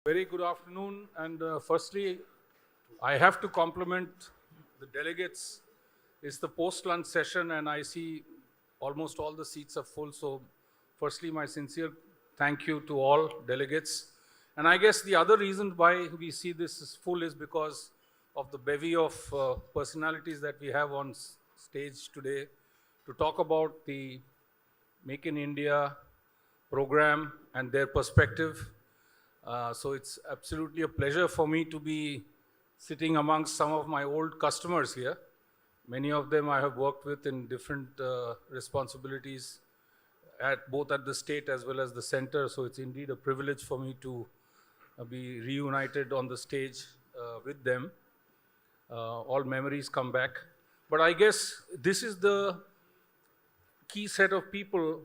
Very good afternoon, and firstly, I have to compliment the delegates. It's the post-lunch session, and I see almost all the seats are full. So, firstly, my sincere thank you to all delegates. And I guess the other reason why we see this is full is because of the bevy of personalities that we have on stage today to talk about the Make in India program and their perspective. So it's absolutely a pleasure for me to be sitting amongst some of my old customers here. Many of them I have worked with in different responsibilities both at the state as well as the center. So it's indeed a privilege for me to be reunited on the stage with them. All memories come back. But I guess this is the key set of people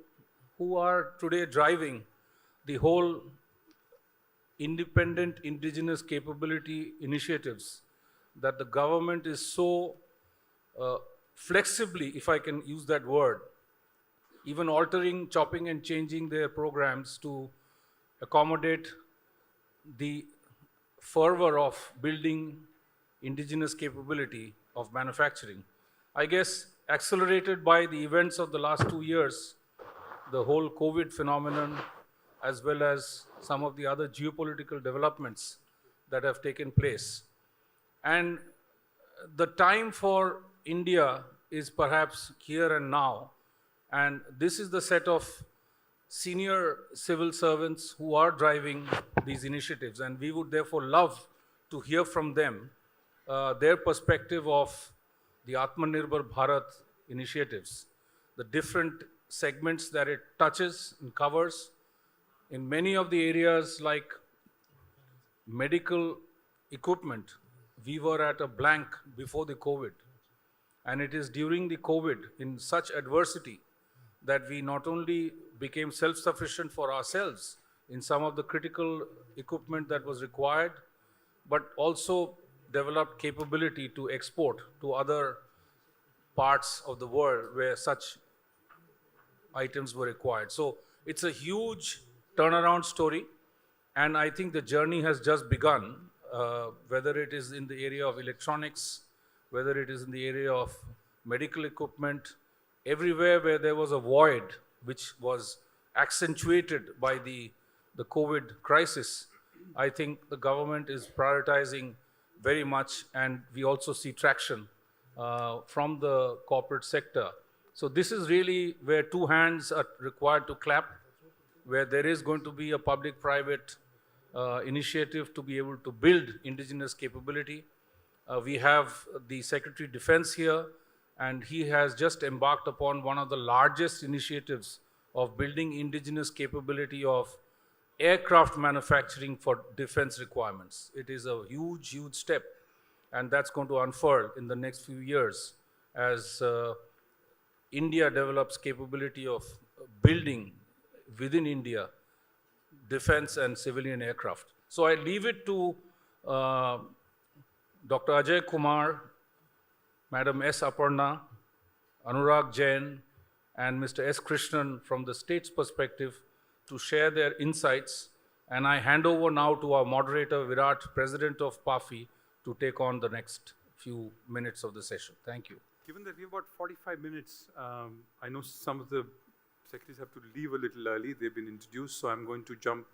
who are today driving the whole independent indigenous capability initiatives that the government is so flexibly, if I can use that word, even altering, chopping and changing their programs to accommodate the fervor of building indigenous capability of manufacturing. I guess accelerated by the events of the last 2 years, the whole COVID phenomenon, as well as some of the other geopolitical developments that have taken place. And the time for India is perhaps here and now. And this is the set of senior civil servants who are driving these initiatives. And we would therefore love to hear from them their perspective of the Atmanirbhar Bharat initiatives, the different segments that it touches and covers. In many of the areas like medical equipment, we were at a blank before the COVID. And it is during the COVID, in such adversity, that we not only became self-sufficient for ourselves in some of the critical equipment that was required, but also developed capability to export to other parts of the world where such items were required. So it's a huge turnaround story, and I think the journey has just begun, whether it is in the area of electronics, whether it is in the area of medical equipment, everywhere where there was a void which was accentuated by the COVID crisis. I think the government is prioritizing very much, and we also see traction from the corporate sector. So this is really where two hands are required to clap, where there is going to be a public-private initiative to be able to build indigenous capability. We have the Secretary of Defense here, and he has just embarked upon one of the largest initiatives of building indigenous capability of aircraft manufacturing for defense requirements. It is a huge, huge step, and that's going to unfurl in the next few years as India develops capability of building within India defense and civilian aircraft. So I leave it to Dr. Ajay Kumar, Madam S. Aparna, Anurag Jain, and Mr. S. Krishnan from the state's perspective to share their insights. And I hand over now to our moderator, Virat, President of PAFI, to take on the next few minutes of the session. Thank you. Given that we have about 45 minutes, I know some of the secretaries have to leave a little early. They've been introduced, so I'm going to jump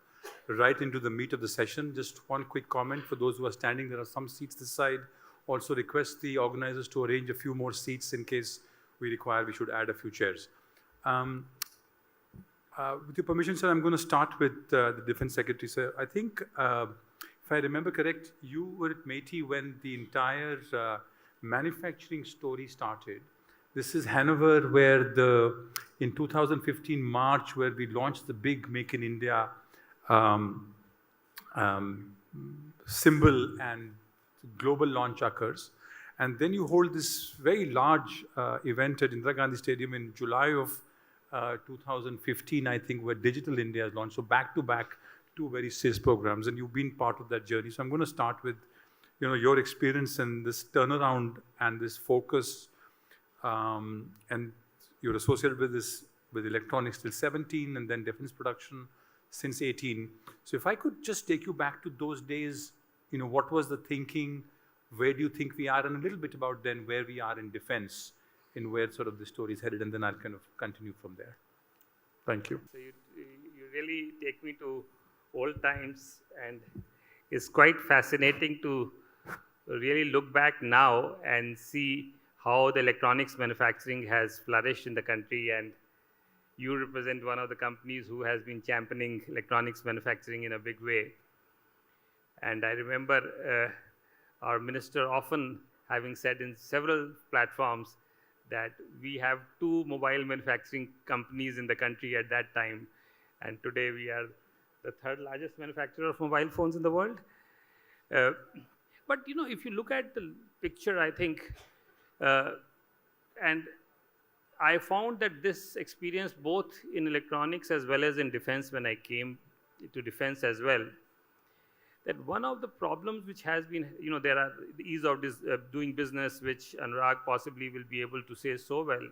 right into the meat of the session. Just one quick comment for those who are standing. There are some seats this side. Also request the organizers to arrange a few more seats in case we should add a few chairs. With your permission, sir, I'm going to start with the Defense Secretary, sir. I think, if I remember correct, you were at MeitY when the entire manufacturing story started. This is Hanover, where in 2015 March, where we launched the big Make in India symbol and global launch occurs. And then you hold this very large event at Indira Gandhi Stadium in July of 2015, I think, where Digital India is launched. So back to back, two very serious programs, and you've been part of that journey. So I'm going to start with, your experience and this turnaround and this focus, and you're associated with electronics till 17, and then defense production since 18. So if I could just take you back to those days, what was the thinking? Where do you think we are? And a little bit about then where we are in defense and where sort of the story is headed, and then I'll kind of continue from there. Thank you. So you really take me to old times, and it's quite fascinating to really look back now and see how the electronics manufacturing has flourished in the country, and you represent one of the companies who has been championing electronics manufacturing in a big way. And I remember our minister often having said in several platforms that we have 2 mobile manufacturing companies in the country at that time, and today we are the 3rd largest manufacturer of mobile phones in the world. But if you look at the picture, I think, and I found that this experience both in electronics as well as in defense, when I came to defense as well, that one of the problems which has been, there are the ease of doing business, which Anurag possibly will be able to say so well.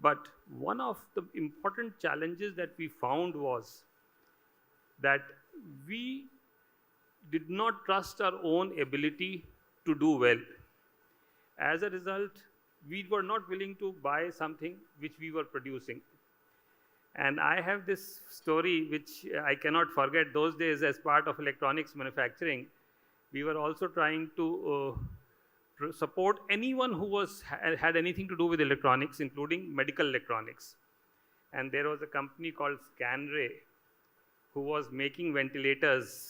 But one of the important challenges that we found was that we did not trust our own ability to do well. As a result, we were not willing to buy something which we were producing. And I have this story which I cannot forget. Those days, as part of electronics manufacturing, we were also trying to support anyone who had anything to do with electronics, including medical electronics. And there was a company called Scanray who was making ventilators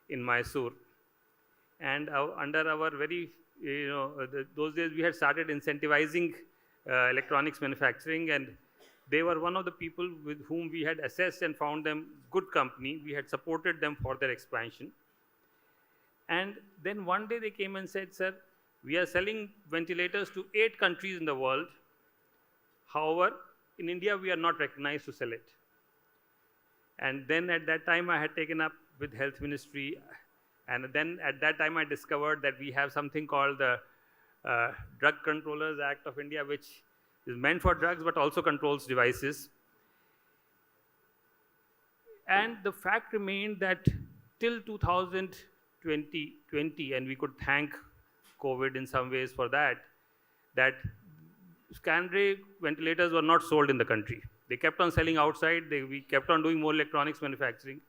in Mysore. And under our very, those days we had started incentivizing electronics manufacturing, and they were one of the people with whom we had assessed and found them good company. We had supported them for their expansion. And then one day they came and said, sir, we are selling ventilators to 8 countries in the world. However, in India, we are not recognized to sell it. And then at that time, I had taken up with Health Ministry. And then at that time, I discovered that we have something called the Drug Controllers Act of India, which is meant for drugs, but also controls devices. And the fact remained that till 2020, and we could thank COVID in some ways for that, that Scanray ventilators were not sold in the country. They kept on selling outside. We kept on doing more electronics manufacturing.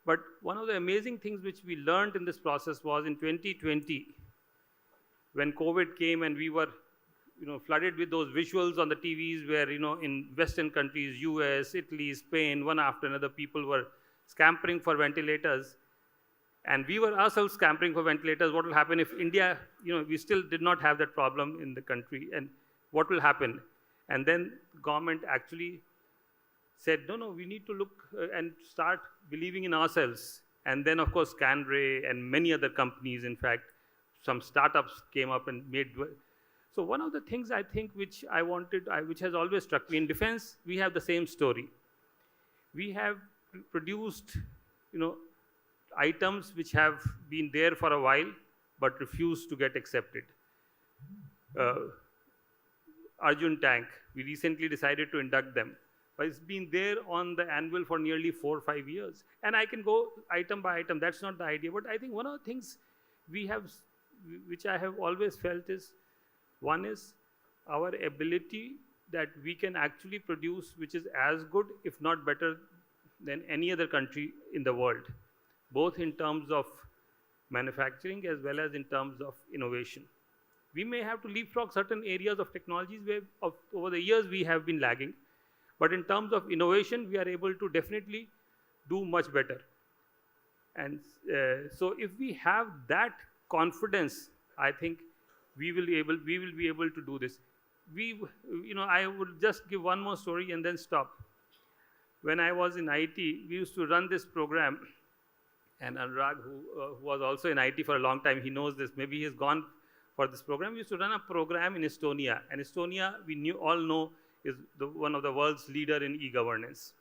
But one of the amazing things which we learned in this process was in 2020, when COVID came and we were flooded with those visuals on the TVs where, in Western countries, US, Italy, Spain, one after another, people were scampering for ventilators. And we were ourselves scampering for ventilators. What will happen if India, we still did not have that problem in the country, and what will happen? And then government actually said, no, we need to look and start believing in ourselves. And then, of course, Scanray and many other companies, in fact, some startups came up and made. So one of the things I think which which has always struck me, in defense, we have the same story. We have produced, items which have been there for a while, but refused to get accepted. Arjun tank, we recently decided to induct them, but it's been there on the anvil for nearly 4 or 5 years. And I can go item by item, that's not the idea. But I think one of the things we have, which I have always felt is, one is our ability that we can actually produce, which is as good, if not better, than any other country in the world, both in terms of manufacturing as well as in terms of innovation. We may have to leapfrog certain areas of technologies where over the years we have been lagging, but in terms of innovation, we are able to definitely do much better. And so if we have that confidence, I think we will be able to do this. I would just give one more story and then stop. When I was in IT, we used to run this program, and Anurag, who was also in IT for a long time, he knows this. Maybe he's gone for this program. We used to run a program in Estonia, and Estonia, we all know, is one of the world's leader in e-governance.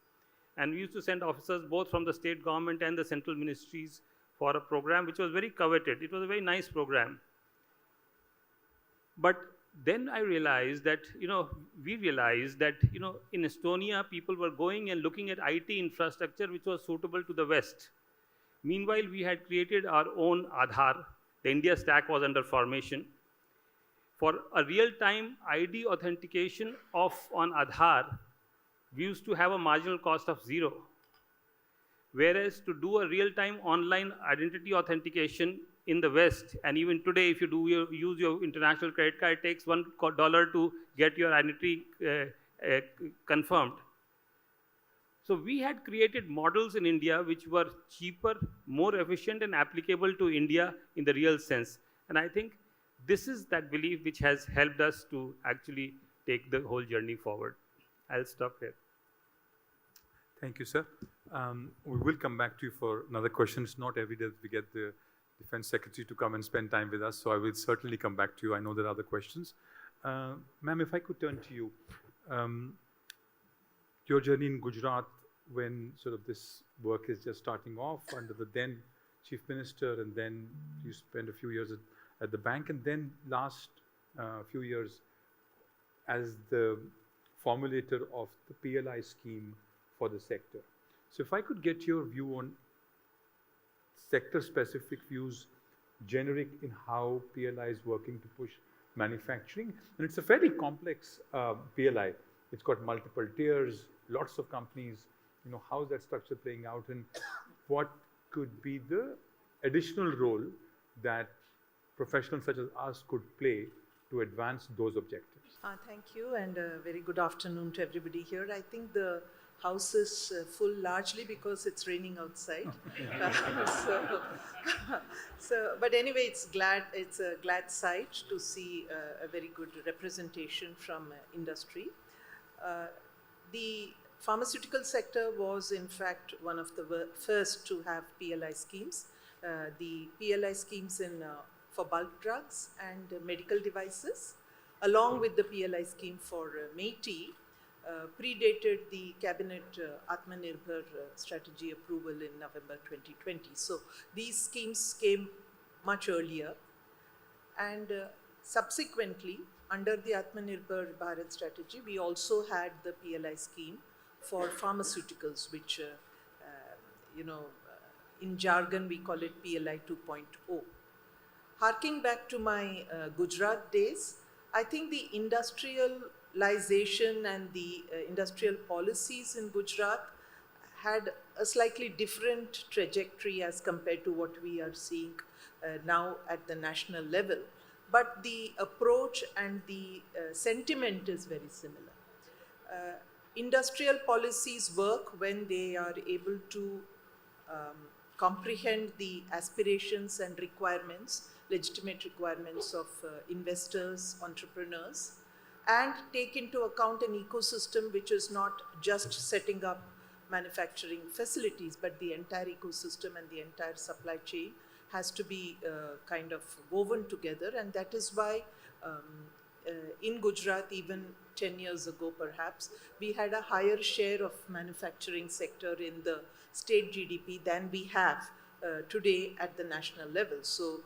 And we used to send officers both from the state government and the central ministries for a program which was very coveted. It was a very nice program. But then I realized that, we realized that, in Estonia, people were going and looking at IT infrastructure which was suitable to the West. Meanwhile, we had created our own Aadhaar. The India stack was under formation. For a real-time ID authentication on Aadhaar, we used to have a marginal cost of 0. Whereas to do a real-time online identity authentication in the West, and even today, if you use your international credit card, it takes $1 to get your identity confirmed. So we had created models in India which were cheaper, more efficient, and applicable to India in the real sense. And I think this is that belief which has helped us to actually take the whole journey forward. I'll stop here. Thank you, sir. We will come back to you for another question. It's not every day that we get the Defense Secretary to come and spend time with us, so I will certainly come back to you. I know there are other questions. Ma'am, if I could turn to you. Your journey in Gujarat, when sort of this work is just starting off under the then Chief Minister, and then you spent a few years at the bank, and then last few years as the formulator of the PLI scheme for the sector. So if I could get your view on sector-specific views, generic in how PLI is working to push manufacturing. And it's a fairly complex PLI. It's got multiple tiers, lots of companies. How is that structure playing out, and what could be the additional role that professionals such as us could play to advance those objectives? Thank you, and a very good afternoon to everybody here. I think the house is full largely because it's raining outside. But anyway, it's a glad sight to see a very good representation from industry. The pharmaceutical sector was in fact one of the first to have PLI schemes. The PLI schemes for bulk drugs and medical devices, along with the PLI scheme for MEITI, predated the cabinet Atmanirbhar strategy approval in November 2020. So these schemes came much earlier, and subsequently under the Atmanirbhar Bharat strategy, we also had the PLI scheme for pharmaceuticals, which in jargon we call it PLI 2.0. Harking back to my Gujarat days, I think the industrialization and the industrial policies in Gujarat had a slightly different trajectory as compared to what we are seeing now at the national level. But the approach and the sentiment is very similar. Industrial policies work when they are able to comprehend the aspirations and requirements, legitimate requirements of investors, entrepreneurs, and take into account an ecosystem which is not just setting up manufacturing facilities, but the entire ecosystem and the entire supply chain has to be kind of woven together. And that is why in Gujarat, even 10 years ago perhaps, we had a higher share of manufacturing sector in the state GDP than we have today at the national level. So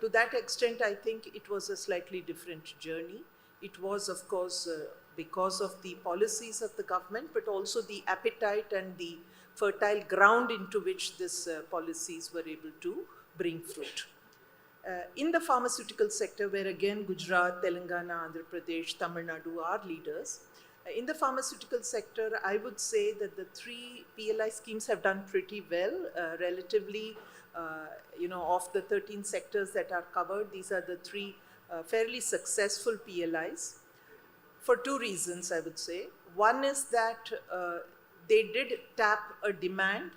to that extent, I think it was a slightly different journey. It was, of course, because of the policies of the government, but also the appetite and the fertile ground into which these policies were able to bring fruit. In the pharmaceutical sector, where again Gujarat, Telangana, Andhra Pradesh, Tamil Nadu are leaders, in the pharmaceutical sector, I would say that the 3 PLI schemes have done pretty well. Relatively, of the 13 sectors that are covered, these are the 3 fairly successful PLIs for 2 reasons, I would say. One is that they did tap a demand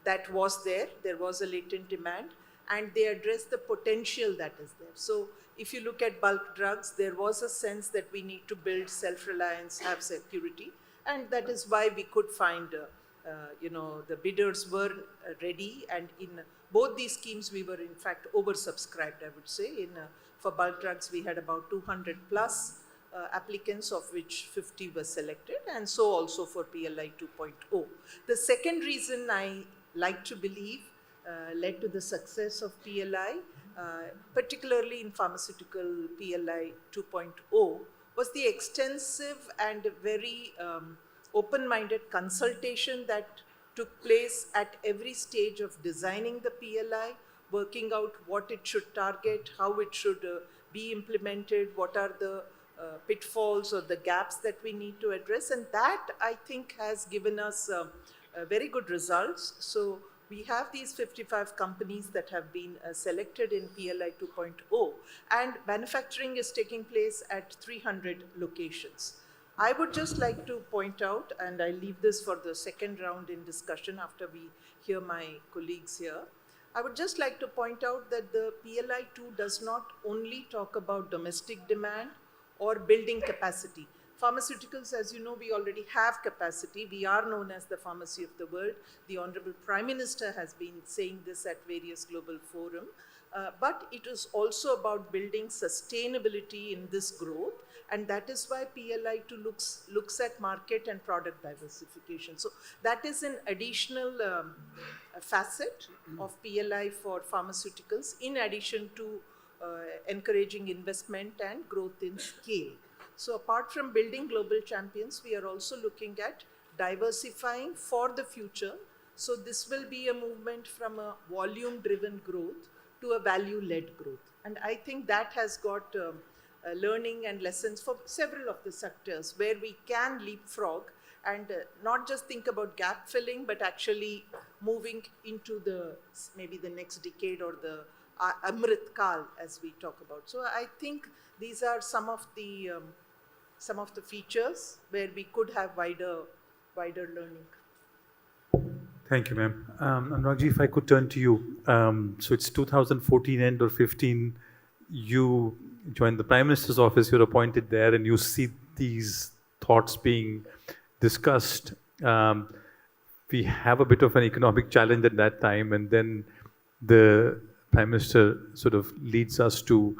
that was there. There was a latent demand, and they addressed the potential that is there. So if you look at bulk drugs, there was a sense that we need to build self-reliance, have security, and that is why we could find, the bidders were ready, and in both these schemes we were in fact oversubscribed, I would say. For bulk drugs, we had about 200 plus applicants, of which 50 were selected, and so also for PLI 2.0. The second reason I like to believe led to the success of PLI particularly in pharmaceutical PLI 2.0, was the extensive and very open-minded consultation that took place at every stage of designing the PLI, working out what it should target, how it should be implemented, what are the pitfalls or the gaps that we need to address. And that, I think, has given us very good results. So we have these 55 companies that have been selected in PLI 2.0, and manufacturing is taking place at 300 locations. I would just like to point out, and I leave this for the second round in discussion after we hear my colleagues here, I would just like to point out that the PLI 2 does not only talk about domestic demand or building capacity. Pharmaceuticals, as you know, we already have capacity. We are known as the pharmacy of the world. The Honorable Prime Minister has been saying this at various global forums. But it is also about building sustainability in this growth, and that is why PLI 2 looks at market and product diversification. So that is an additional facet of PLI for pharmaceuticals, in addition to encouraging investment and growth in scale. So apart from building global champions, we are also looking at diversifying for the future. So this will be a movement from a volume-driven growth to a value-led growth. And I think that has got learning and lessons for several of the sectors where we can leapfrog and not just think about gap filling, but actually moving into maybe the next decade or the Amrit Kal, as we talk about. So I think these are some of the features where we could have wider learning. Thank you, ma'am. Anuragji, if I could turn to you. So it's 2014 end or 15, you joined the Prime Minister's office, you're appointed there, and you see these thoughts being discussed. We have a bit of an economic challenge at that time, and then the Prime Minister sort of leads us to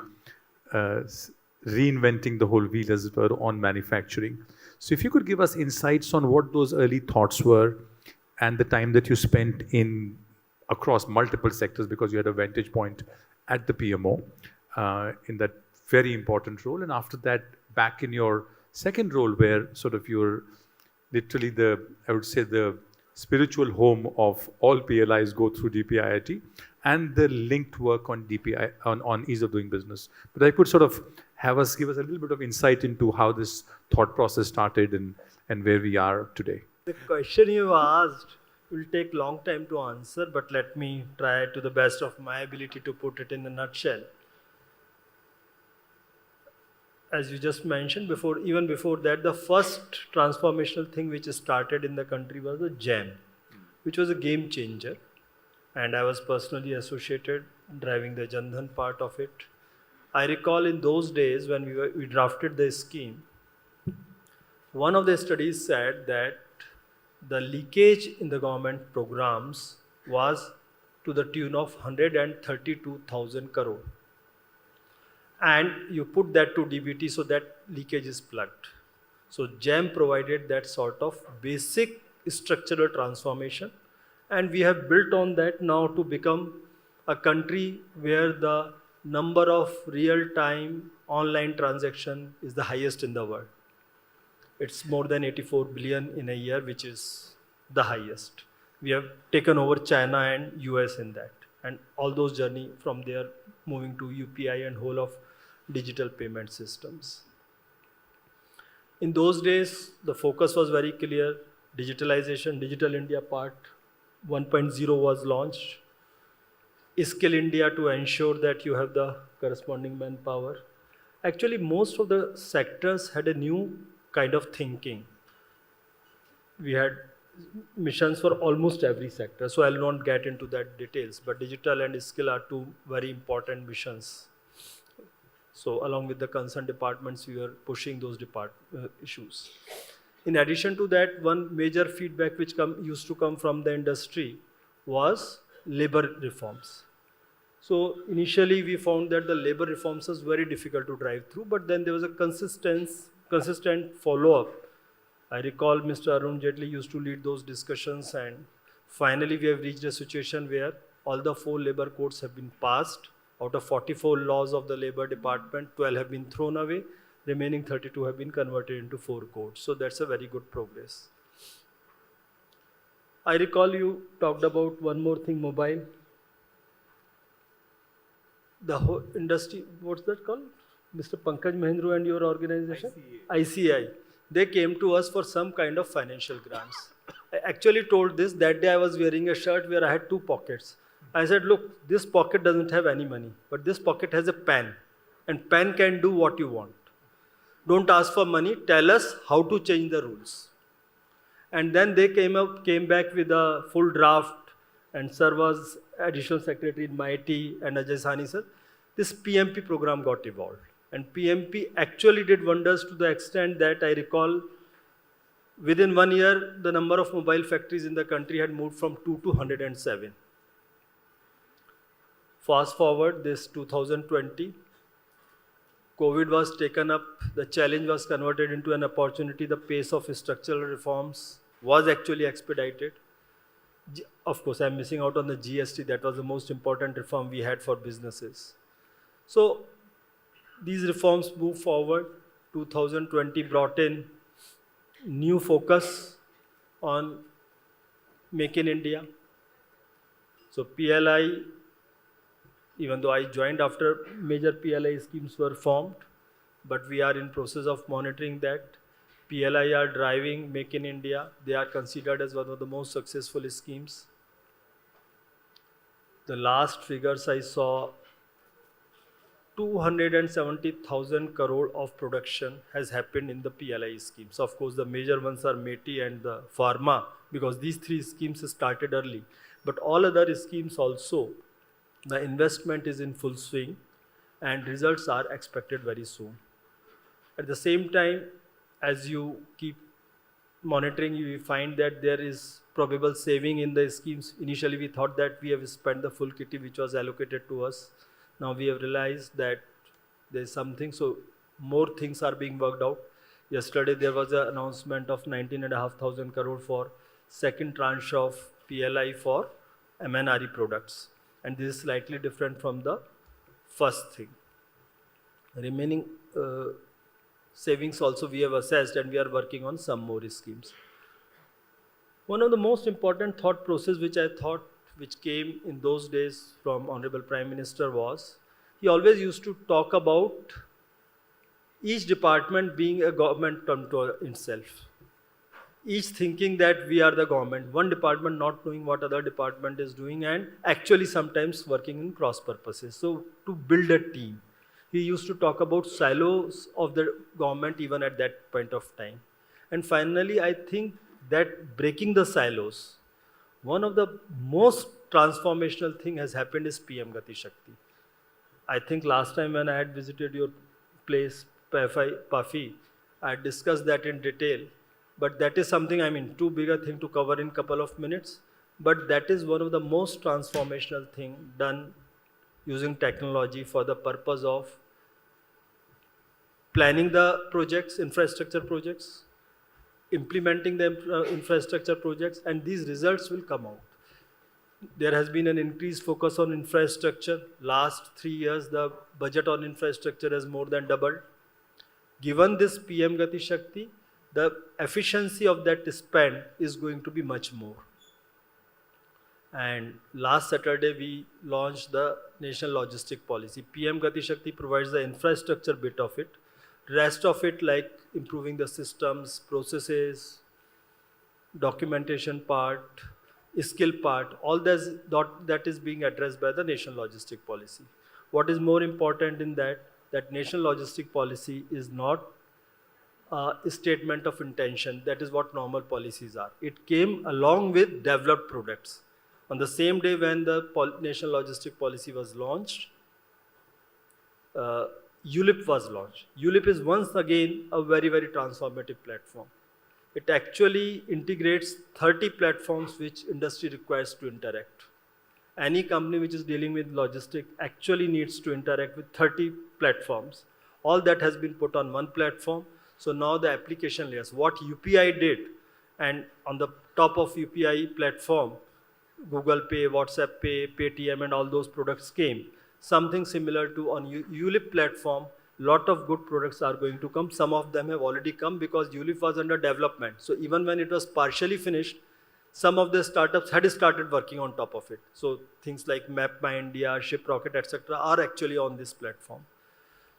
reinventing the whole wheel, as it were, on manufacturing. So if you could give us insights on what those early thoughts were and the time that you spent across multiple sectors, because you had a vantage point at the PMO in that very important role, and after that back in your second role where sort of you're literally I would say the spiritual home of all PLIs go through DPIIT, and the linked work on DPI on ease of doing business. But I could sort of give us a little bit of insight into how this thought process started and where we are today. The question you asked will take long time to answer, but let me try to the best of my ability to put it in a nutshell. As you just mentioned, even before that, the first transformational thing which started in the country was the GEM, which was a game changer. And I was personally associated driving the Jan Dhan part of it. I recall in those days when we drafted the scheme, one of the studies said that the leakage in the government programs was to the tune of 132,000 crore. And you put that to DBT, so that leakage is plugged. So GEM provided that sort of basic structural transformation, and we have built on that now to become a country where the number of real-time online transaction is the highest in the world. It's more than 84 billion in a year, which is the highest. We have taken over China and US in that, and all those journey from there moving to UPI and whole of digital payment systems. In those days, the focus was very clear. Digitalization, Digital India part 1.0 was launched. Skill India to ensure that you have the corresponding manpower. Actually, most of the sectors had a new kind of thinking. We had missions for almost every sector, so I'll not get into that details, but digital and skill are two very important missions. So along with the concerned departments, we are pushing those issues. In addition to that, one major feedback which used to come from the industry was labor reforms. So initially we found that the labor reforms was very difficult to drive through, but then there was a consistent follow-up. I recall Mr. Arun Jaitley used to lead those discussions, and finally we have reached a situation where all the 4 labor codes have been passed, Out of 44 laws of the Labor Department, 12 have been thrown away, remaining 32 have been converted into 4 codes. So that's a very good progress. I recall you talked about one more thing, mobile. The whole industry, what's that called? Mr. Pankaj Mahendru and your organization? ICI. They came to us for some kind of financial grants. I actually told this, that day I was wearing a shirt where I had 2 pockets. I said, look, this pocket doesn't have any money, but this pocket has a pen, and pen can do what you want. Don't ask for money, tell us how to change the rules. And then they came back with a full draft, and sir was additional secretary in my team, and Ajay Sani sir. This PMP program got evolved. And PMP actually did wonders to the extent that I recall within 1 year, the number of mobile factories in the country had moved from 2 to 107. Fast forward this 2020, COVID was taken up, the challenge was converted into an opportunity, the pace of structural reforms was actually expedited. Of course, I'm missing out on the GST, that was the most important reform we had for businesses. So, these reforms moved forward. 2020 brought in new focus on Make in India. So PLI, even though I joined after major PLI schemes were formed, but we are in process of monitoring that. PLI are driving Make in India. They are considered as one of the most successful schemes. The last figures I saw, 270,000 crore of production has happened in the PLI schemes. Of course, the major ones are METI and the Pharma, because these 3 schemes started early. But all other schemes also, the investment is in full swing and results are expected very soon. At the same time, as you keep monitoring, you will find that there is probable saving in the schemes. Initially, we thought that we have spent the full kitty which was allocated to us. Now we have realized that there is something, so more things are being worked out. Yesterday there was an announcement of 19,500 crore for second tranche of PLI for MNRE products. And this is slightly different from the first thing. Remaining savings also we have assessed, and we are working on some more schemes. One of the most important thought process which came in those days from Honorable Prime Minister was, he always used to talk about each department being a government unto itself. Each thinking that we are the government, one department not knowing what other department is doing, and actually sometimes working in cross purposes. So to build a team, he used to talk about silos of the government even at that point of time. And finally, I think that breaking the silos, one of the most transformational thing has happened is PM Gati Shakti. I think last time when I had visited your place, PAFI, I had discussed that in detail. But that is something, too big a thing to cover in a couple of minutes. But that is one of the most transformational thing done using technology for the purpose of planning the projects, infrastructure projects, implementing the infrastructure projects, and these results will come out. There has been an increased focus on infrastructure. Last 3 years, the budget on infrastructure has more than doubled. Given this PM Gati Shakti, the efficiency of that spend is going to be much more. And last Saturday, we launched the National Logistic Policy. PM Gati Shakti provides the infrastructure bit of it. Rest of it, like improving the systems, processes, documentation part, skill part, all that is being addressed by the National Logistic Policy. What is more important in that National Logistic Policy is not a statement of intention. That is what normal policies are. It came along with developed products. On the same day when the National Logistic Policy was launched, ULIP was launched. ULIP is once again a very, very transformative platform. It actually integrates 30 platforms which industry requires to interact. Any company which is dealing with logistics actually needs to interact with 30 platforms. All that has been put on one platform. So now the application layers, what UPI did, and on the top of UPI platform, Google Pay, WhatsApp Pay, Paytm and all those products came. something similar to on ULIP platform. Lot of good products are going to come. Some of them have already come because ULIP was under development. So even when it was partially finished, some of the startups had started working on top of it. So things like Map My India, Shiprocket, etc. are actually on this platform.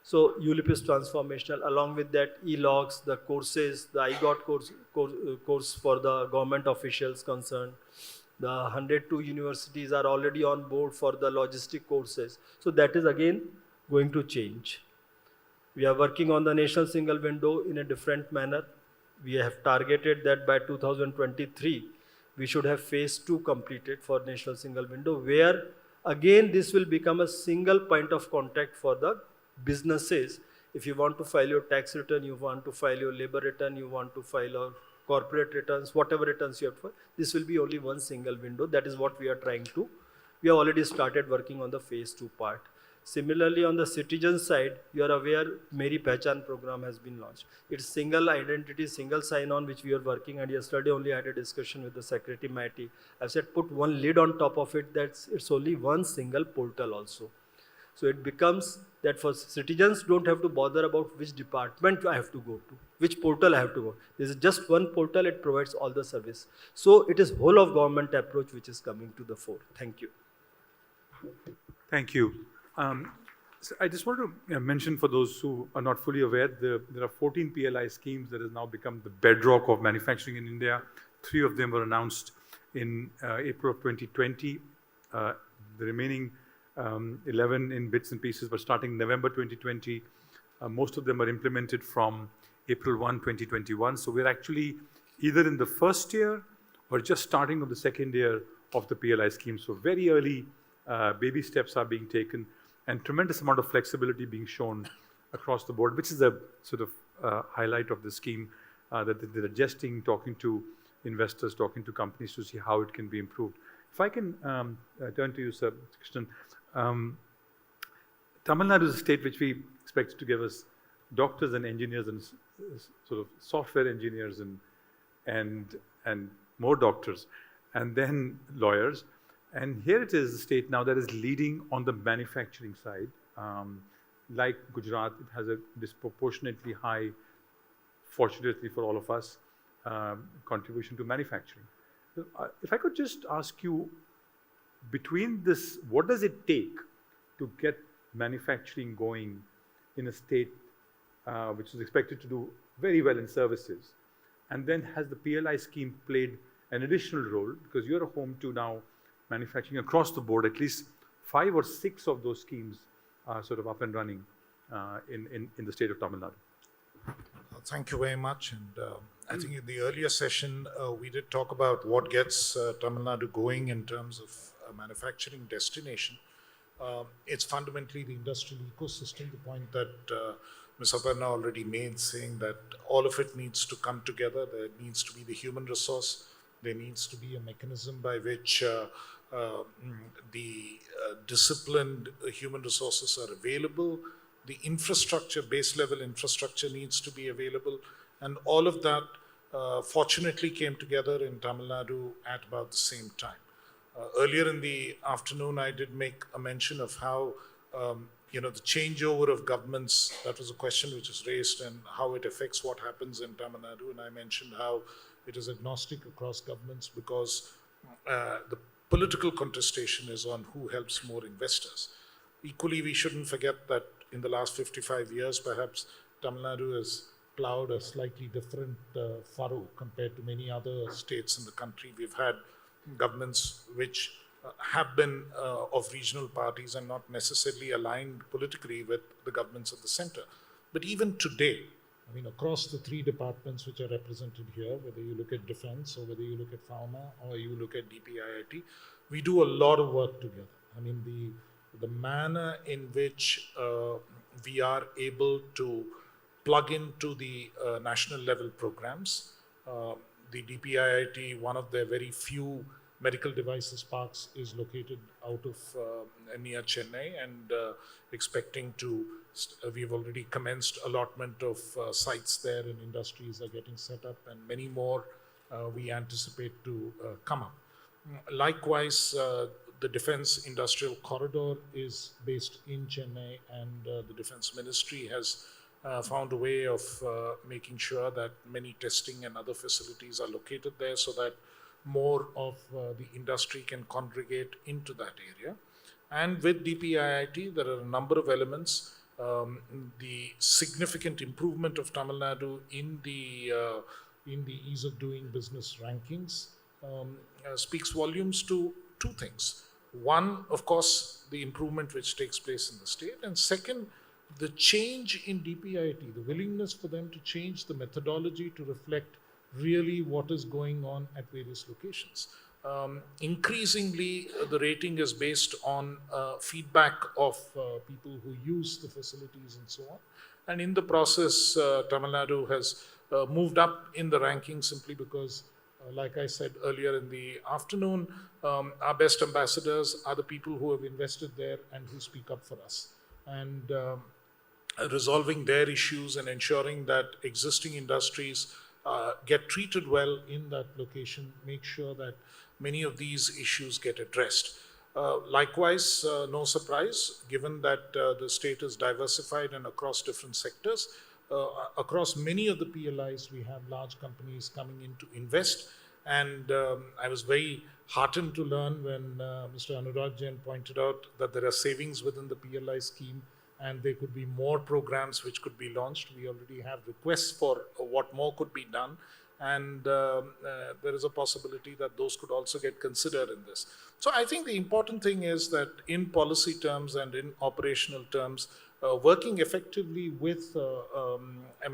So ULIP is transformational. Along with that, e-logs, the courses, the IGOT course for the government officials concerned. The 102 universities are already on board for the logistic courses. So that is again going to change. We are working on the national single window in a different manner. We have targeted that by 2023, we should have phase 2 completed for national single window, where again this will become a single point of contact for the businesses. If you want to file your tax return, you want to file your labor return, you want to file your corporate returns, whatever returns you have to file, this will be only one single window. That is what we are trying to. We have already started working on the phase 2 part. Similarly, on the citizen side, you are aware Meri Pehchan program has been launched. It's single identity, single sign-on, which we are working, and yesterday only I had a discussion with the Secretary Mighty. I said put one lid on top of it, it's only one single portal also. So it becomes that for citizens don't have to bother about which department I have to go to, which portal I have to go. This is just one portal, it provides all the service. So it is whole of government approach which is coming to the fore. Thank you. Thank you. So I just want to mention for those who are not fully aware, there are 14 PLI schemes that has now become the bedrock of manufacturing in India. 3 of them were announced in April of 2020. The remaining 11 in bits and pieces, but starting November 2020, most of them are implemented from April 1, 2021. So we're actually either in the first year or just starting on the second year of the PLI scheme. So very early baby steps are being taken and tremendous amount of flexibility being shown across the board, which is a sort of highlight of the scheme, that they're adjusting, talking to investors, talking to companies to see how it can be improved. If I can turn to you, Sir Krishnan. Tamil Nadu is a state which we expect to give us doctors and engineers and sort of software engineers and more doctors, and then lawyers. And here it is, a state now that is leading on the manufacturing side. Like Gujarat, it has a disproportionately high, fortunately for all of us, contribution to manufacturing. If I could just ask you, between this, what does it take to get manufacturing going in a state which is expected to do very well in services? And then has the PLI scheme played an additional role? Because you're a home to now manufacturing across the board. At least 5 or 6 of those schemes are sort of up and running in the state of Tamil Nadu. Thank you very much. And I think in the earlier session, we did talk about what gets Tamil Nadu going in terms of a manufacturing destination. It's fundamentally the industrial ecosystem, the point that Ms. Aparna already made, saying that all of it needs to come together. There needs to be the human resource. There needs to be a mechanism by which the disciplined human resources are available. The infrastructure, base level infrastructure needs to be available. And all of that fortunately came together in Tamil Nadu at about the same time. Earlier in the afternoon, I did make a mention of how, the changeover of governments, that was a question which was raised, and how it affects what happens in Tamil Nadu. And I mentioned how it is agnostic across governments because the political contestation is on who helps more investors. Equally, we shouldn't forget that in the last 55 years, perhaps Tamil Nadu has plowed a slightly different furrow compared to many other states in the country. We've had governments which have been of regional parties and not necessarily aligned politically with the governments of the center. But even today, across the 3 departments which are represented here, whether you look at defense or whether you look at pharma or you look at DPIIT, we do a lot of work together. The manner in which we are able to plug into the national level programs. The DPIIT, one of their very few medical devices parks, is located out of near Chennai, and expecting to, we've already commenced allotment of sites there, and industries are getting set up, and many more we anticipate to come up. Likewise, the Defense Industrial Corridor is based in Chennai, and the Defense Ministry has found a way of making sure that many testing and other facilities are located there so that more of the industry can congregate into that area. And with DPIIT, there are a number of elements. The significant improvement of Tamil Nadu in the ease of doing business rankings speaks volumes to two things. One, of course, the improvement which takes place in the state, and second, the change in DPIIT, the willingness for them to change the methodology to reflect really what is going on at various locations. Increasingly, the rating is based on feedback of people who use the facilities and so on. And in the process, Tamil Nadu has moved up in the ranking simply because, like I said earlier in the afternoon, our best ambassadors are the people who have invested there and who speak up for us. And resolving their issues and ensuring that existing industries get treated well in that location, make sure that many of these issues get addressed. Likewise, no surprise, given that the state is diversified and across different sectors, across many of the PLIs, we have large companies coming in to invest. And I was very heartened to learn when Mr. Anurag Jain pointed out that there are savings within the PLI scheme and there could be more programs which could be launched. We already have requests for what more could be done. And there is a possibility that those could also get considered in this. So I think the important thing is that in policy terms and in operational terms, working effectively with,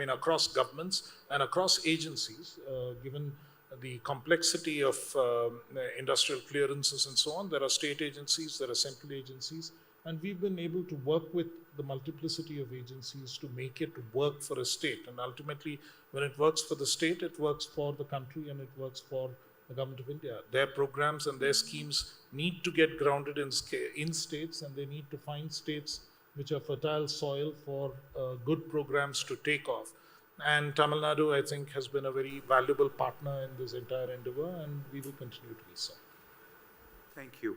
across governments and across agencies, given the complexity of industrial clearances and so on, there are state agencies, there are central agencies, and we've been able to work with the multiplicity of agencies to make it work for a state. And ultimately, when it works for the state, it works for the country and it works for the government of India. Their programs and their schemes need to get grounded in states, and they need to find states which are fertile soil for good programs to take off. And Tamil Nadu, I think, has been a very valuable partner in this entire endeavor, and we will continue to be so. Thank you.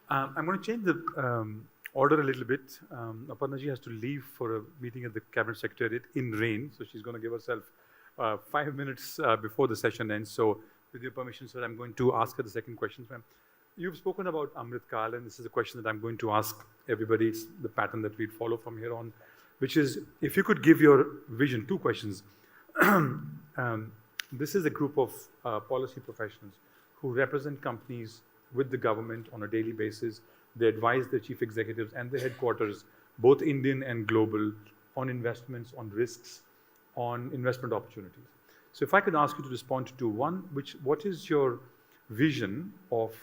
I'm going to change the order a little bit. Aparna ji has to leave for a meeting at the Cabinet Secretariat in rain, so she's going to give herself 5 minutes before the session ends. So, with your permission, sir, I'm going to ask her the second question, ma'am. You've spoken about Amrit Kal, and this is a question that I'm going to ask everybody. It's the pattern that we'd follow from here on, which is, if you could give your vision, two questions. This is a group of policy professionals who represent companies with the government on a daily basis. They advise the chief executives and the headquarters, both Indian and global, on investments, on risks, on investment opportunities. So if I could ask you to respond to two. One, what is your vision of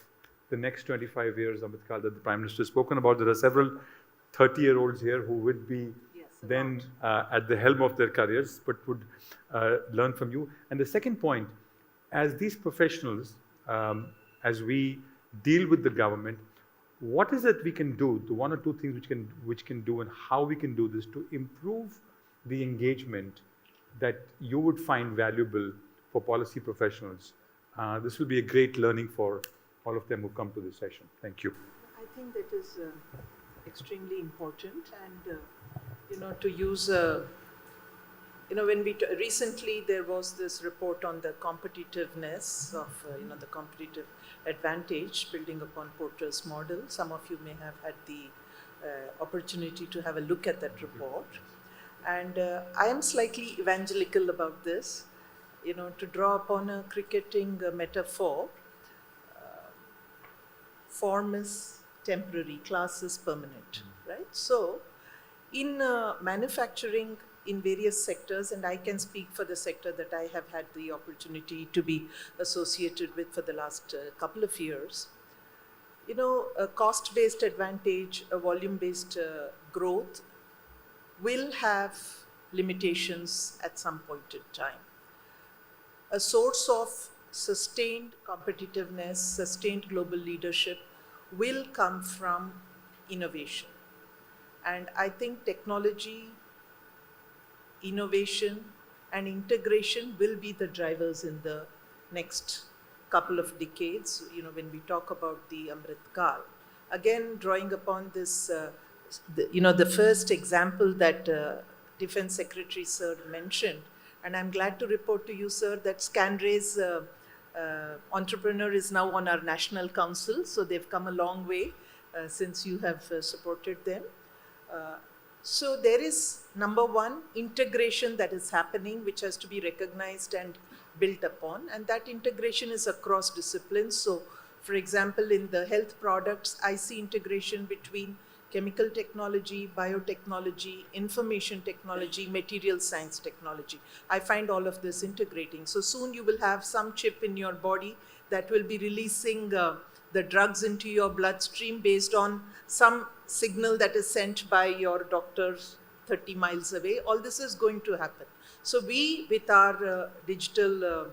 the next 25 years, Amrit Kal, that the Prime Minister has spoken about? There are several 30-year-olds here who would be then at the helm of their careers, but would learn from you. And the second point, as these professionals, as we deal with the government, what is it we can do, the one or two things which can do, and how we can do this to improve the engagement that you would find valuable for policy professionals? This will be a great learning for all of them who come to this session. Thank you. I think that is extremely important, and to use when we recently there was this report on the competitiveness of the competitive advantage building upon Porter's model. Some of you may have had the opportunity to have a look at that report, and I am slightly evangelical about this. To draw upon a cricketing metaphor, form is temporary, class is permanent, right? So in manufacturing, in various sectors, and I can speak for the sector that I have had the opportunity to be associated with for the last couple of years, a cost-based advantage, a volume-based growth will have limitations at some point in time. A source of sustained competitiveness, sustained global leadership will come from innovation. And I think technology, innovation, and integration will be the drivers in the next couple of decades. When we talk about the Amrit Kal, again, drawing upon this, the first example that Defense Secretary Sir mentioned, and I'm glad to report to you, sir, that Scanray's entrepreneur is now on our national council, so they've come a long way since you have supported them. So there is, number one, integration that is happening, which has to be recognized and built upon, and that integration is across disciplines. So, for example, in the health products, I see integration between chemical technology, biotechnology, information technology, material science technology. I find all of this integrating. So soon you will have some chip in your body that will be releasing the drugs into your bloodstream based on some signal that is sent by your doctors 30 miles away. All this is going to happen. So we, with our digital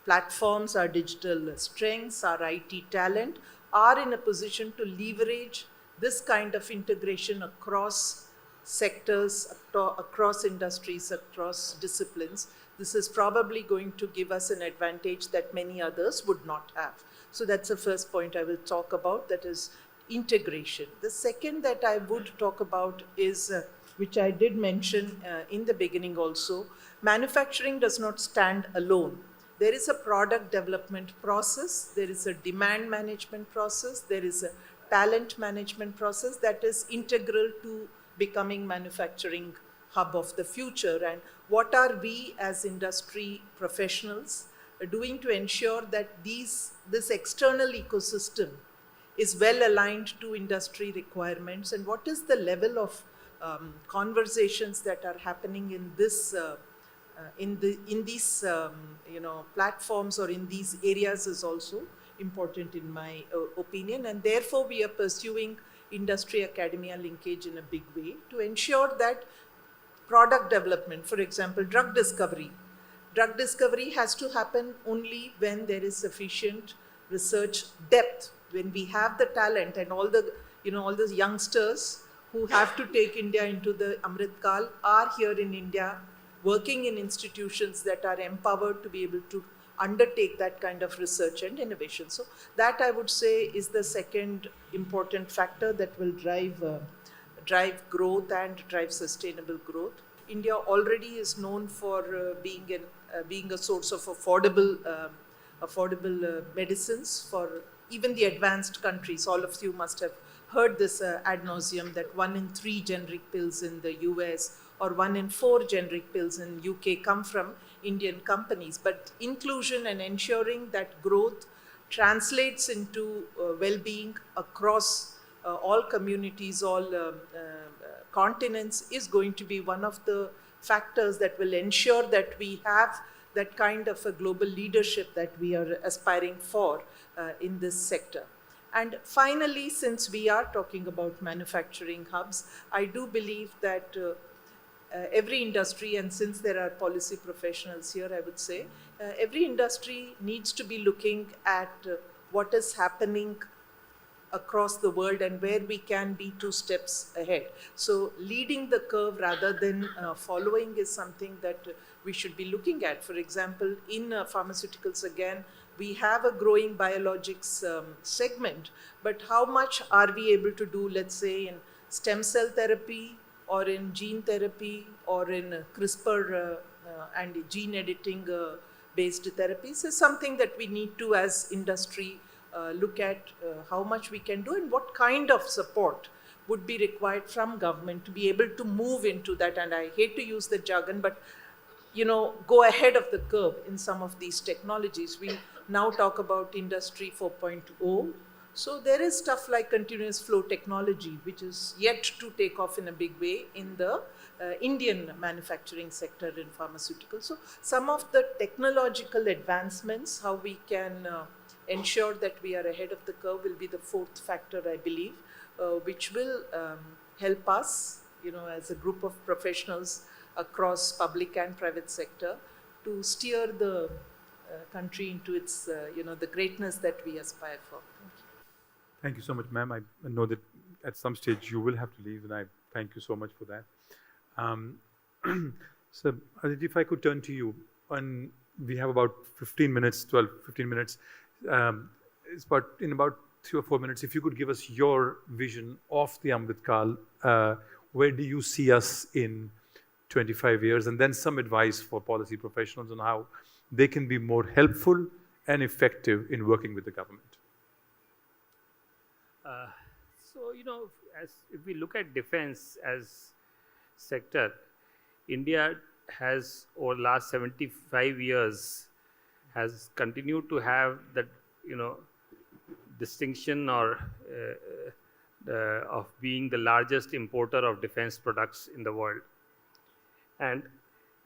platforms, our digital strengths, our IT talent, are in a position to leverage this kind of integration across sectors, across industries, across disciplines. This is probably going to give us an advantage that many others would not have. So that's the first point I will talk about, that is integration. The second that I would talk about is, which I did mention in the beginning also, manufacturing does not stand alone. There is a product development process, there is a demand management process, there is a talent management process that is integral to becoming manufacturing hub of the future. And what are we as industry professionals doing to ensure that this external ecosystem is well aligned to industry requirements, and what is the level of conversations that are happening in this in these platforms or in these areas is also important in my opinion. And therefore we are pursuing industry academia linkage in a big way to ensure that product development, for example, drug discovery has to happen only when there is sufficient research depth, when we have the talent and all the youngsters who have to take India into the Amrit Kal are here in India, working in institutions that are empowered to be able to undertake that kind of research and innovation. So that, I would say, is the second important factor that will drive growth and drive sustainable growth. India already is known for being a source of affordable medicines for even the advanced countries. All of you must have heard this ad nauseum, that 1 in 3 generic pills in the US or 1 in 4 generic pills in UK come from Indian companies. But inclusion and ensuring that growth translates into well-being across all communities, all continents, is going to be one of the factors that will ensure that we have that kind of a global leadership that we are aspiring for in this sector. And finally, since we are talking about manufacturing hubs, I do believe that every industry, and since there are policy professionals here, I would say, every industry needs to be looking at what is happening across the world and where we can be 2 steps ahead. So leading the curve rather than following is something that we should be looking at. For example, in pharmaceuticals, again, we have a growing biologics segment, but how much are we able to do, let's say, in stem cell therapy or in gene therapy or in CRISPR and gene editing based therapies is something that we need to, as industry, look at how much we can do and what kind of support would be required from government to be able to move into that. And I hate to use the jargon, but go ahead of the curve in some of these technologies. We now talk about Industry 4.0. So there is stuff like continuous flow technology, which is yet to take off in a big way in the Indian manufacturing sector in pharmaceuticals. So some of the technological advancements, how we can ensure that we are ahead of the curve, will be the 4th factor, I believe, which will help us, as a group of professionals across public and private sector, to steer the country into its, the greatness that we aspire for. Thank you so much, ma'am. I know that at some stage you will have to leave, and I thank you so much for that. So, Aditi, if I could turn to you, we have about 15 minutes, 12, 15 minutes. In about 3 or 4 minutes, if you could give us your vision of the Amrit Kal, where do you see us in 25 years? And then some advice for policy professionals on how they can be more helpful and effective in working with the government. So, if we look at defense as sector, India has over the last 75 years has continued to have that, distinction or of being the largest importer of defense products in the world. And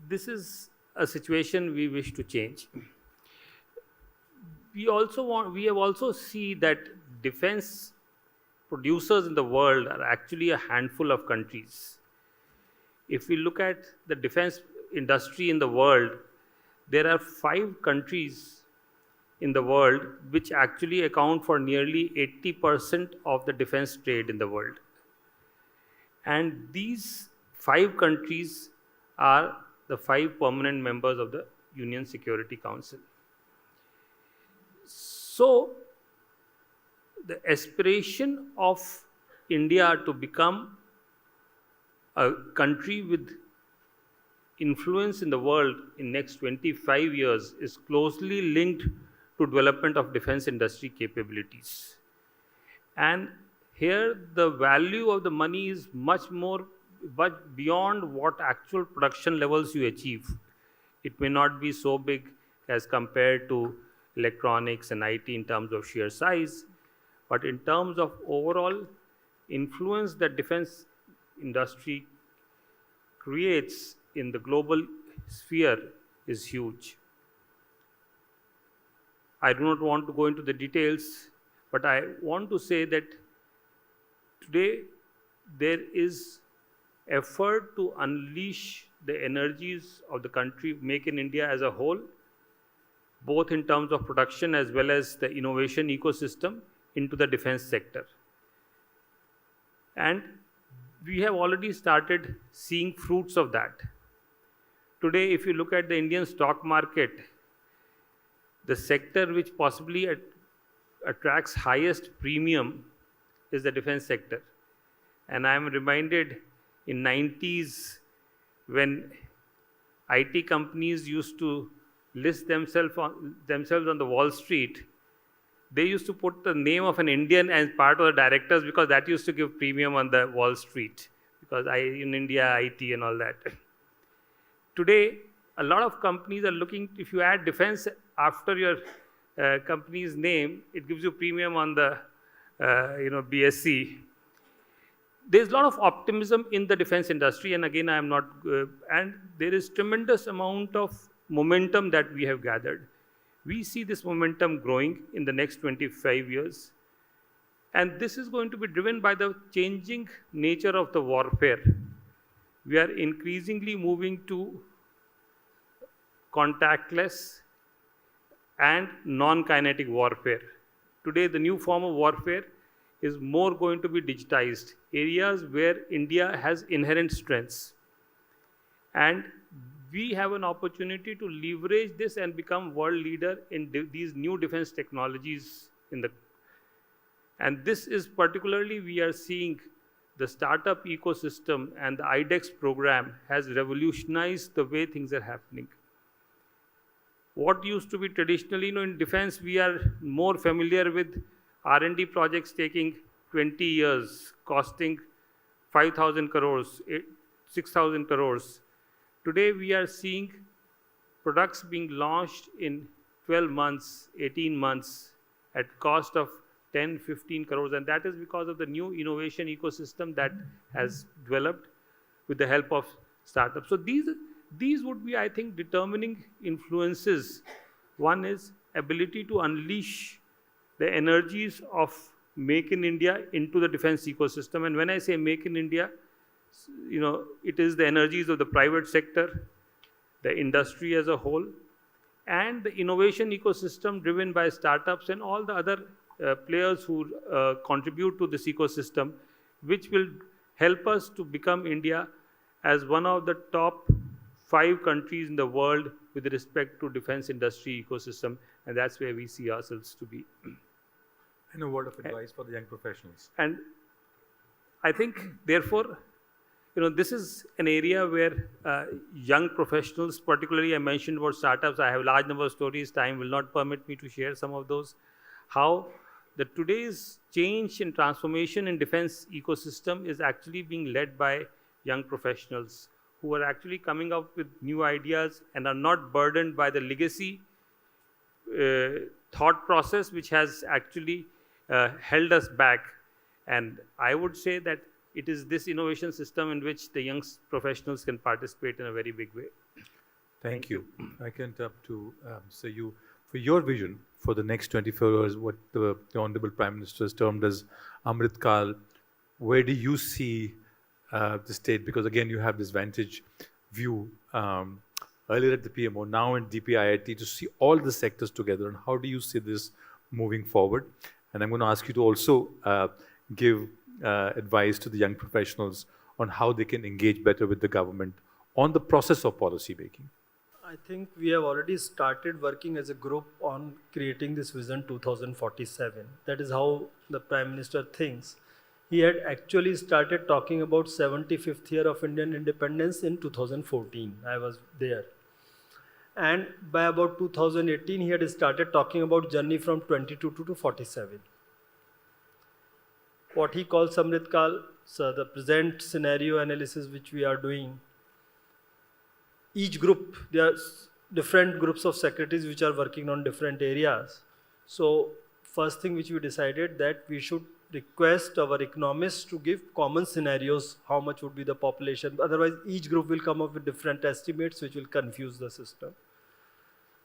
this is a situation we wish to change. We have also see that defense producers in the world are actually a handful of countries. If we look at the defense industry in the world, there are 5 countries in the world which actually account for nearly 80% of the defense trade in the world. And these 5 countries are the 5 permanent members of the Union Security Council. So, the aspiration of India to become a country with influence in the world in next 25 years is closely linked to development of defense industry capabilities. And here the value of the money is much beyond what actual production levels you achieve. It may not be so big as compared to electronics and IT in terms of sheer size, but in terms of overall influence that defense industry creates in the global sphere is huge. I do not want to go into the details, but I want to say that today there is effort to unleash the energies of the country, make in India as a whole, both in terms of production as well as the innovation ecosystem into the defense sector. And we have already started seeing fruits of that. Today, if you look at the Indian stock market, the sector which possibly attracts highest premium is the defense sector. And I am reminded in 90s when IT companies used to list themselves on the Wall Street, they used to put the name of an Indian as part of the directors because that used to give premium on the Wall Street, because in India, IT and all that. Today, a lot of companies are looking, if you add defense after your company's name, it gives you premium on the BSc. There's a lot of optimism in the defense industry, and again, and there is tremendous amount of momentum that we have gathered. We see this momentum growing in the next 25 years. And this is going to be driven by the changing nature of the warfare. We are increasingly moving to contactless and non-kinetic warfare. Today, the new form of warfare is more going to be digitized, areas where India has inherent strengths. And we have an opportunity to leverage this and become world leader in these new defense technologies and this is particularly, we are seeing the startup ecosystem, and the IDEX program has revolutionized the way things are happening. What used to be traditionally, in defense, we are more familiar with R&D projects taking 20 years, costing 5,000 crores, 6,000 crores. Today, we are seeing products being launched in 12 months, 18 months at cost of 10, 15 crores. And that is because of the new innovation ecosystem that has developed with the help of startups. So these would be, I think, determining influences. One is ability to unleash the energies of Make in India into the defense ecosystem. And when I say Make in India, it is the energies of the private sector, the industry as a whole, and the innovation ecosystem driven by startups and all the other players who contribute to this ecosystem, which will help us to become India as one of the top 5 countries in the world with respect to defense industry ecosystem, and that's where we see ourselves to be. And a word of advice for the young professionals. And I think, therefore, this is an area where young professionals, particularly I mentioned about startups, I have a large number of stories, time will not permit me to share some of those, how the today's change and transformation in defense ecosystem is actually being led by young professionals who are actually coming up with new ideas and are not burdened by the legacy thought process which has actually held us back. And I would say that it is this innovation system in which the young professionals can participate in a very big way. Thank you. I can up to say you, for your vision for the next 24 hours, what the Honorable Prime Minister has termed as Amrit Kal, where do you see the state? Because again, you have this vantage view earlier at the PMO, now in DPIIT, to see all the sectors together. And how do you see this moving forward? And I'm going to ask you to also give advice to the young professionals on how they can engage better with the government on the process of policy making. I think we have already started working as a group on creating this vision 2047. That is how the Prime Minister thinks. He had actually started talking about 75th year of Indian independence in 2014. I was there. And by about 2018, he had started talking about journey from 22 to 47. What he calls Amrit Kal, so the present scenario analysis which we are doing, each group, there are different groups of secretaries which are working on different areas. So first thing which we decided that we should request our economists to give common scenarios, how much would be the population. Otherwise, each group will come up with different estimates which will confuse the system.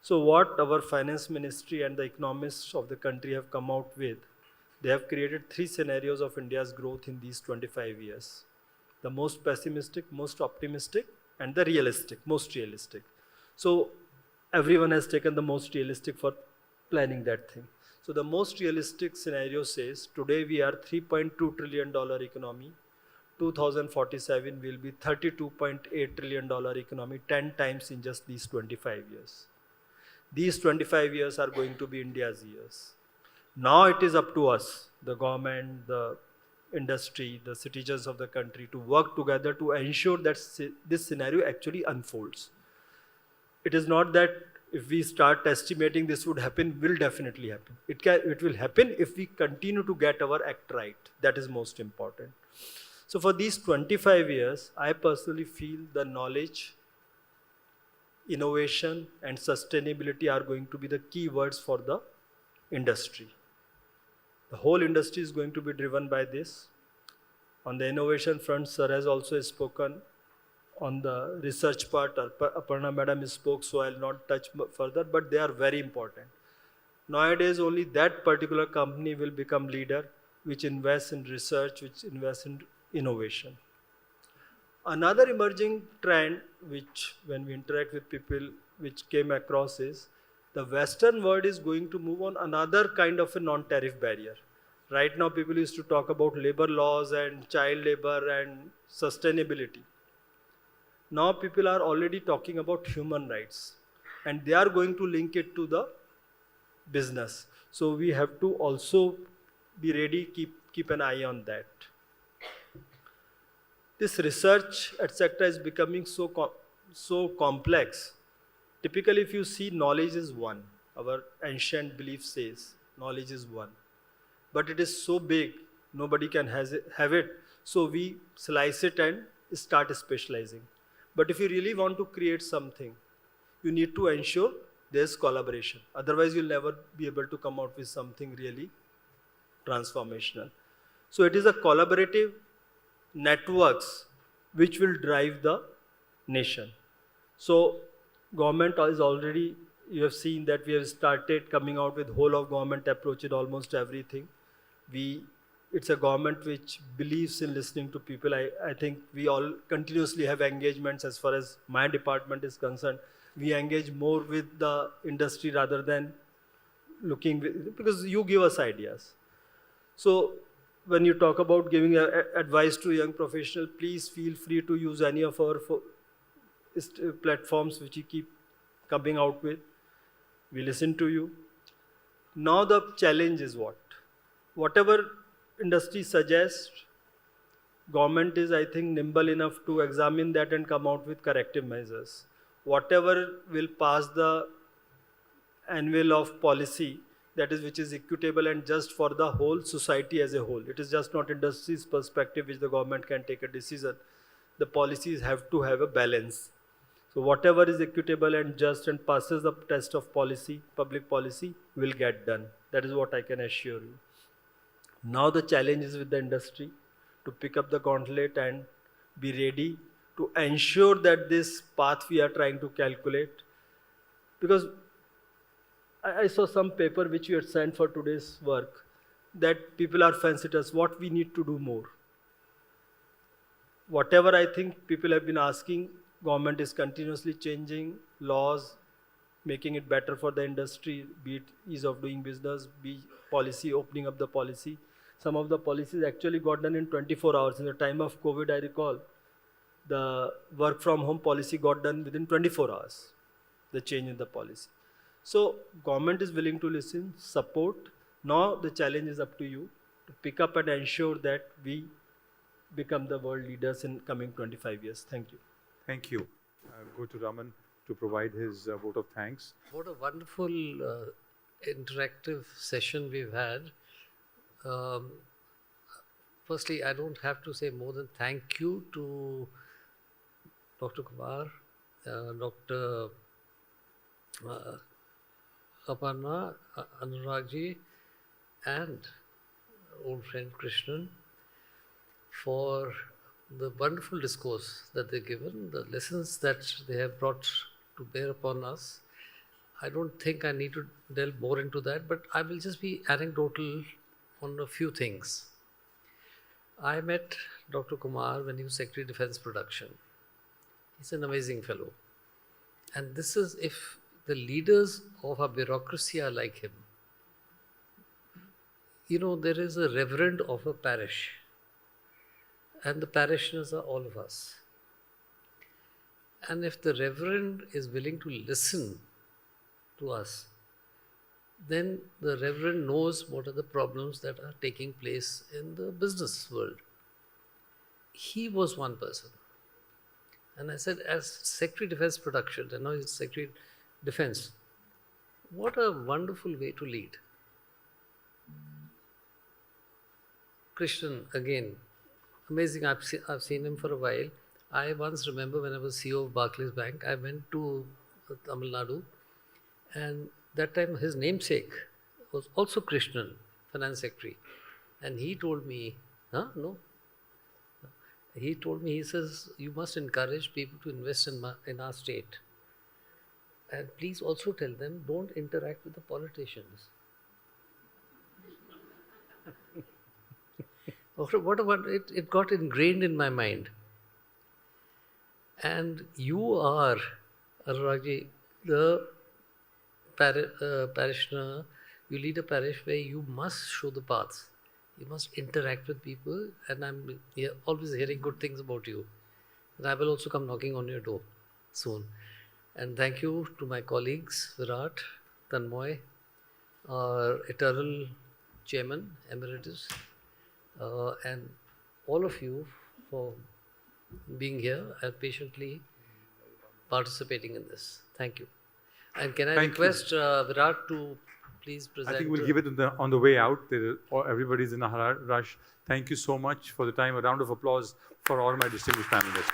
So what our finance ministry and the economists of the country have come out with, they have created 3 scenarios of India's growth in these 25 years. The most pessimistic, most optimistic, and the realistic, most realistic. So everyone has taken the most realistic for planning that thing. So the most realistic scenario says, today we are $3.2 trillion economy, 2047 will be $32.8 trillion economy, 10 times in just these 25 years. These 25 years are going to be India's years. Now it is up to us, the government, the industry, the citizens of the country, to work together to ensure that this scenario actually unfolds. It is not that if we start estimating this would happen, will definitely happen. It will happen if we continue to get our act right. That is most important. So for these 25 years, I personally feel the knowledge, innovation and sustainability are going to be the key words for the industry. The whole industry is going to be driven by this. On the innovation front, sir has also spoken. On the research part, Aparna madam spoke, so I'll not touch further, but they are very important. Nowadays, only that particular company will become leader, which invests in research, which invests in innovation. Another emerging trend, which when we interact with people, which came across is, the Western world is going to move on another kind of a non-tariff barrier. Right now, people used to talk about labor laws and child labor and sustainability. Now people are already talking about human rights, and they are going to link it to the business. So we have to also be ready, keep an eye on that. This research, etc., is becoming so complex. Typically, if you see, knowledge is one. Our ancient belief says knowledge is one. But it is so big, nobody can have it. So we slice it and start specializing. But if you really want to create something, you need to ensure there's collaboration. Otherwise, you'll never be able to come out with something really transformational. So it is a collaborative networks which will drive the nation. So government is already, you have seen that we have started coming out with whole of government approach in almost everything. It's a government which believes in listening to people. I think we all continuously have engagements. As far as my department is concerned, we engage more with the industry rather than looking because you give us ideas. So when you talk about giving advice to young professional, please feel free to use any of our platforms which you keep coming out with. We listen to you. Now the challenge is what? whatever industry suggests, government is, I think, nimble enough to examine that and come out with corrective measures. Whatever will pass the anvil of policy, that is which is equitable and just for the whole society as a whole. It is just not industry's perspective which the government can take a decision. The policies have to have a balance. So whatever is equitable and just and passes the test of policy, public policy, will get done. That is what I can assure you. Now the challenge is with the industry to pick up the gauntlet and be ready to ensure that this path we are trying to calculate, because I saw some paper which you had sent for today's work, that people are fancy to us what we need to do more. Whatever I think people have been asking, government is continuously changing laws, making it better for the industry, be it ease of doing business, be policy, opening up the policy. Some of the policies actually got done in 24 hours. In the time of COVID, I recall, the work from home policy got done within 24 hours, the change in the policy. So government is willing to listen, support. Now the challenge is up to you to pick up and ensure that we become the world leaders in coming 25 years. Thank you. Thank you. Go to Raman to provide his vote of thanks. What a wonderful interactive session we've had. Firstly, I don't have to say more than thank you to Dr. Kumar, Dr. Aparna, Anuragji, and old friend Krishnan for the wonderful discourse that they've given, the lessons that they have brought to bear upon us. I don't think I need to delve more into that, but I will just be anecdotal on a few things. I met Dr. Kumar when he was Secretary of Defense Production. He's an amazing fellow. And this is if the leaders of our bureaucracy are like him. You know, there is a reverend of a parish, and the parishioners are all of us. And if the reverend is willing to listen to us, then the reverend knows what are the problems that are taking place in the business world. He was one person. And I said, as Secretary of Defense Production, and now he's Secretary of Defense, what a wonderful way to lead. Krishnan, again, amazing. I've seen him for a while. I once remember when I was CEO of Barclays Bank, I went to Tamil Nadu, and that time his namesake was also Krishnan, Finance Secretary. And he told me, he told me, he says, you must encourage people to invest in our state. And please also tell them, don't interact with the politicians. It got ingrained in my mind. And you are, Anuragji, the parishioner, you lead a parish where you must show the path. You must interact with people, and I'm always hearing good things about you. And I will also come knocking on your door soon. And thank you to my colleagues, Virat, Tanmoy, our eternal chairman, emeritus, and all of you for being here and patiently participating in this. Thank you. And can I request Virat to please present? I think we'll give it on the way out. Everybody's in a rush. Thank you so much for the time. A round of applause for all my distinguished panelists.